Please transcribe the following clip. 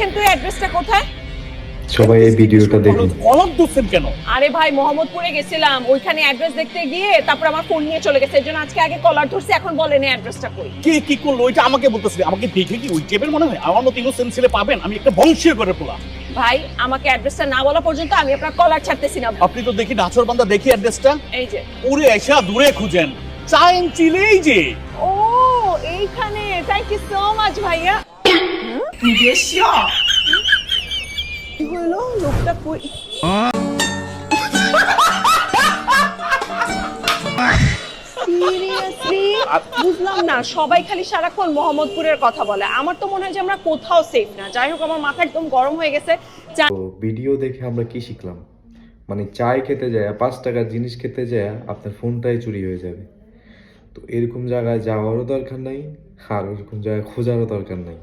দেখেন তো অ্যাড্রেসটা কোথায়। সবাই এই ভিডিওটা দেখুন। কলম দিচ্ছেন কেন? আরে ভাই মোহাম্মদপুরে গেছিলাম, ওইখানে অ্যাড্রেস দেখতে গিয়ে তারপর আমার ফোন নিয়ে চলে গেছে, এজন্য আজকে আগে কলার ধরছি, এখন বলেন এই অ্যাড্রেসটা কই। কে কি করলো ওইটা আমাকে বলতেছিলেন? আমাকে দেখে কি ওই টেপের মনে হয়? আমার মতো ইনোসেন্ট ছেলে পাবেন? আমি একটা বংশীয় করে পোলা। ভাই আমাকে অ্যাড্রেসটা না বলা পর্যন্ত আমি আপনার কলার ছাড়তেছি না। আপনি তো দেখি নাচর বান্দা, দেখি অ্যাড্রেসটা। এই যে ওরে এসা দূরে খুঁজেন, চাইন চিলেই যে। ও এইখানে, থ্যাংক ইউ সো মাচ ভাইয়া। কি হলো লোকটা কই? সিরিয়াসলি বুঝলাম না, সবাই খালি সারাক্ষণ মোহাম্মদপুরের কথা বলে, আমার তো মনে হয় যে আমরা কোথাও সেফ না। যাই হোক আমার মাথা একদম গরম হয়ে গেছে। তো ভিডিও দেখে আমরা কি শিখলাম? মানে চায় খেতে যায়, 5 টাকার জিনিস খেতে যায় আপনার ফোনটাই চুরি হয়ে যাবে। তো এরকম জায়গায় যাওয়ারও দরকার নাই, আর ওরকম জায়গায় খোঁজারও দরকার নাই।